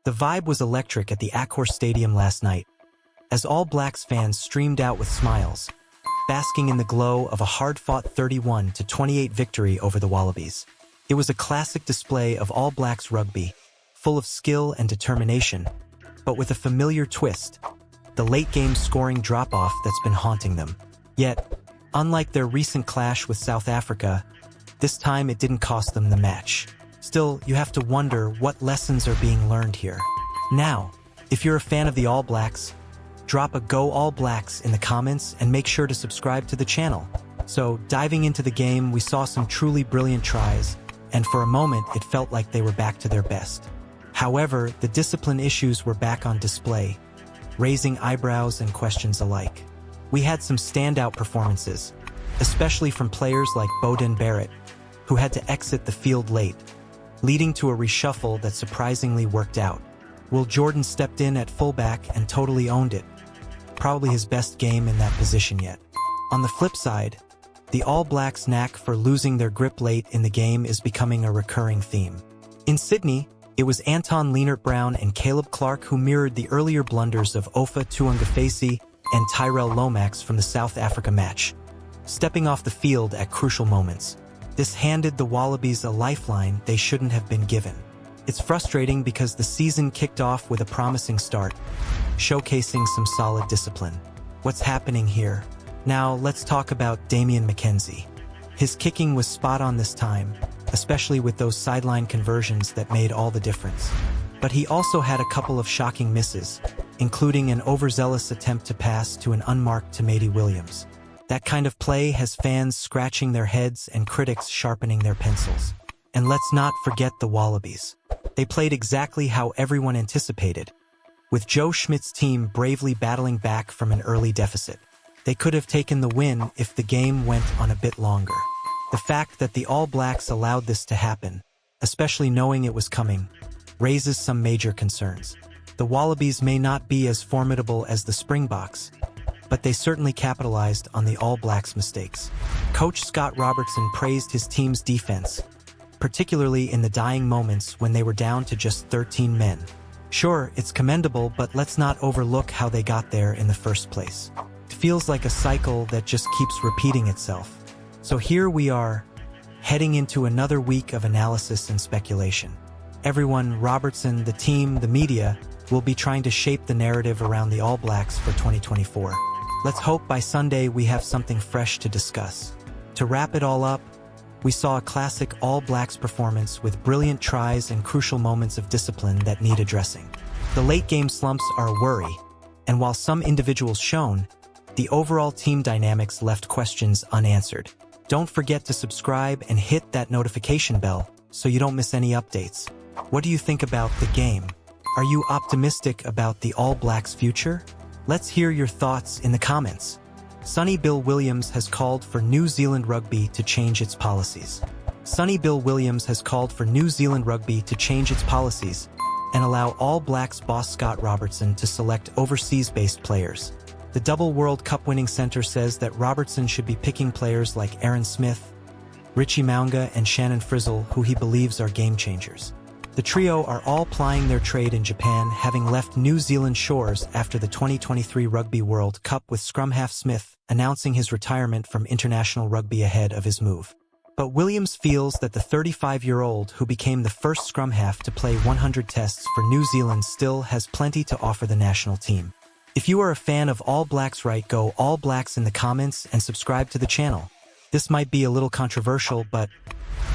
The vibe was electric at the Accor Stadium last night, as All Blacks fans streamed out with smiles, basking in the glow of a hard-fought 31-28 victory over the Wallabies. It was a classic display of All Blacks rugby, full of skill and determination, but with a familiar twist, the late-game scoring drop-off that's been haunting them. Yet, unlike their recent clash with South Africa, this time it didn't cost them the match. Still, you have to wonder what lessons are being learned here. Now, if you're a fan of the All Blacks, drop a Go All Blacks in the comments and make sure to subscribe to the channel. So, diving into the game, we saw some truly brilliant tries, and for a moment it felt like they were back to their best. However, the discipline issues were back on display, raising eyebrows and questions alike. We had some standout performances, especially from players like Beauden Barrett, who had to exit the field late, leading to a reshuffle that surprisingly worked out. Will Jordan stepped in at fullback and totally owned it, probably his best game in that position yet. On the flip side, the All Blacks' knack for losing their grip late in the game is becoming a recurring theme. In Sydney, it was Anton Lienert-Brown and Caleb Clark who mirrored the earlier blunders of Ofa Tuangafasi and Tyrell Lomax from the South Africa match, stepping off the field at crucial moments. This handed the Wallabies a lifeline they shouldn't have been given. It's frustrating because the season kicked off with a promising start, showcasing some solid discipline. What's happening here? Now, let's talk about Damian McKenzie. His kicking was spot on this time, especially with those sideline conversions that made all the difference. But he also had a couple of shocking misses, including an overzealous attempt to pass to an unmarked Tamati Williams. That kind of play has fans scratching their heads and critics sharpening their pencils. And let's not forget the Wallabies. They played exactly how everyone anticipated, with Joe Schmidt's team bravely battling back from an early deficit. They could have taken the win if the game went on a bit longer. The fact that the All Blacks allowed this to happen, especially knowing it was coming, raises some major concerns. The Wallabies may not be as formidable as the Springboks, but they certainly capitalized on the All Blacks' mistakes. Coach Scott Robertson praised his team's defense, particularly in the dying moments when they were down to just 13 men. Sure, it's commendable, but let's not overlook how they got there in the first place. It feels like a cycle that just keeps repeating itself. So here we are, heading into another week of analysis and speculation. Everyone, Robertson, the team, the media, will be trying to shape the narrative around the All Blacks for 2024. Let's hope by Sunday we have something fresh to discuss. To wrap it all up, we saw a classic All Blacks performance with brilliant tries and crucial moments of discipline that need addressing. The late-game slumps are a worry, and while some individuals shone, the overall team dynamics left questions unanswered. Don't forget to subscribe and hit that notification bell so you don't miss any updates. What do you think about the game? Are you optimistic about the All Blacks' future? Let's hear your thoughts in the comments. Sonny Bill Williams has called for New Zealand Rugby to change its policies. Sonny Bill Williams has called for New Zealand Rugby to change its policies and allow All Blacks boss Scott Robertson to select overseas-based players. The double World Cup winning center says that Robertson should be picking players like Aaron Smith, Richie Mounga, and Shannon Frizzell, who he believes are game-changers. The trio are all plying their trade in Japan, having left New Zealand shores after the 2023 Rugby World Cup, with scrum half Smith announcing his retirement from international rugby ahead of his move. But Williams feels that the 35-year-old who became the first scrum half to play 100 tests for New Zealand still has plenty to offer the national team. If you are a fan of All Blacks, right, go All Blacks in the comments and subscribe to the channel. This might be a little controversial, but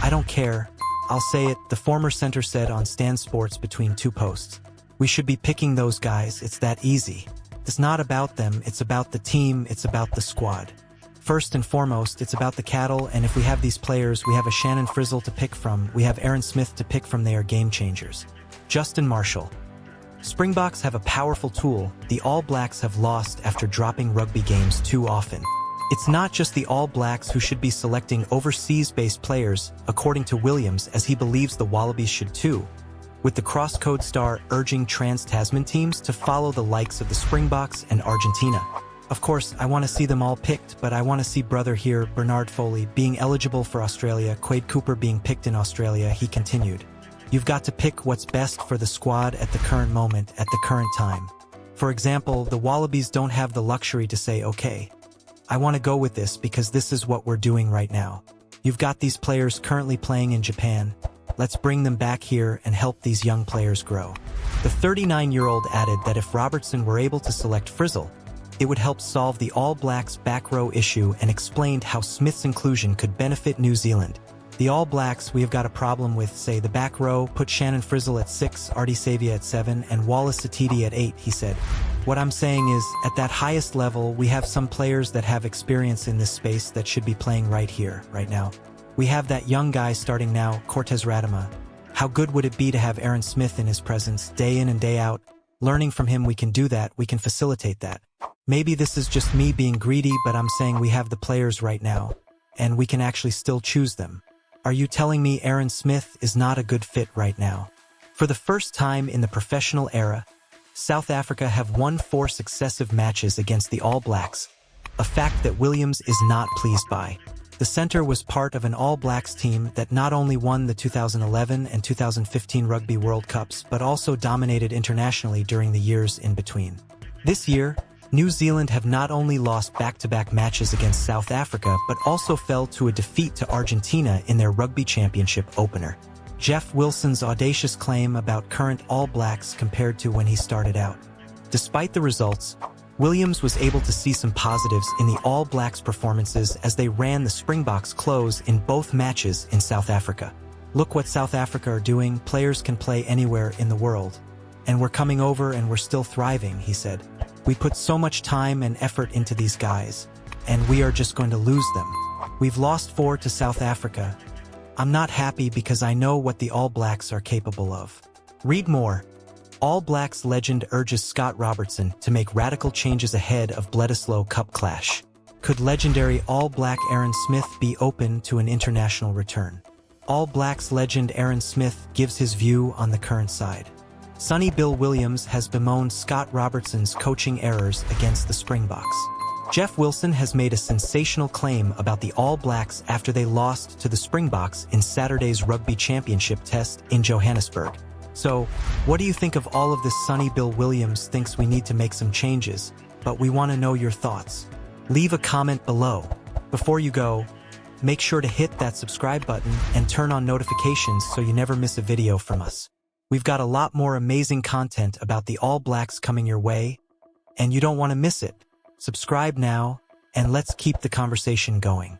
I don't care. I'll say it, the former center said on Stan Sports between two posts. We should be picking those guys, it's that easy. It's not about them, it's about the team, it's about the squad. First and foremost, it's about the cattle, and if we have these players, we have a Shannon Frizzell to pick from, we have Aaron Smith to pick from, they are game changers. Justin Marshall. Springboks have a powerful tool the All Blacks have lost after dropping rugby games too often. It's not just the All Blacks who should be selecting overseas-based players, according to Williams, as he believes the Wallabies should too, with the cross-code star urging trans-Tasman teams to follow the likes of the Springboks and Argentina. Of course, I want to see them all picked, but I want to see brother here, Bernard Foley, being eligible for Australia, Quade Cooper being picked in Australia, he continued. You've got to pick what's best for the squad at the current moment, at the current time. For example, the Wallabies don't have the luxury to say, okay, I want to go with this because this is what we're doing right now. You've got these players currently playing in Japan. Let's bring them back here and help these young players grow. The 39-year-old added that if Robertson were able to select Frizzell, it would help solve the All Blacks back row issue, and explained how Smith's inclusion could benefit New Zealand. The All Blacks, we have got a problem with, say, the back row. Put Shannon Frizzell at 6, Artie Savia at 7, and Wallace Satiti at 8, he said. What I'm saying is, at that highest level, we have some players that have experience in this space that should be playing right here, right now. We have that young guy starting now, Cortez Radama. How good would it be to have Aaron Smith in his presence, day in and day out? Learning from him, we can do that, we can facilitate that. Maybe this is just me being greedy, but I'm saying we have the players right now, and we can actually still choose them. Are you telling me Aaron Smith is not a good fit right now? For the first time in the professional era, South Africa have won 4 successive matches against the All Blacks, a fact that Williams is not pleased by. The center was part of an All Blacks team that not only won the 2011 and 2015 Rugby World Cups, but also dominated internationally during the years in between. This year, New Zealand have not only lost back-to-back matches against South Africa, but also fell to a defeat to Argentina in their Rugby Championship opener. Jeff Wilson's audacious claim about current All Blacks compared to when he started out. Despite the results, Williams was able to see some positives in the All Blacks' performances as they ran the Springboks close in both matches in South Africa. Look what South Africa are doing, players can play anywhere in the world. And we're coming over and we're still thriving, he said. We put so much time and effort into these guys, and we are just going to lose them. We've lost 4 to South Africa. I'm not happy because I know what the All Blacks are capable of. Read more. All Blacks legend urges Scott Robertson to make radical changes ahead of Bledisloe Cup clash. Could legendary All Black Aaron Smith be open to an international return? All Blacks legend Aaron Smith gives his view on the current side. Sonny Bill Williams has bemoaned Scott Robertson's coaching errors against the Springboks. Jeff Wilson has made a sensational claim about the All Blacks after they lost to the Springboks in Saturday's Rugby Championship test in Johannesburg. So, what do you think of all of this? Sonny Bill Williams thinks we need to make some changes, but we want to know your thoughts. Leave a comment below. Before you go, make sure to hit that subscribe button and turn on notifications so you never miss a video from us. We've got a lot more amazing content about the All Blacks coming your way, and you don't want to miss it. Subscribe now, and let's keep the conversation going.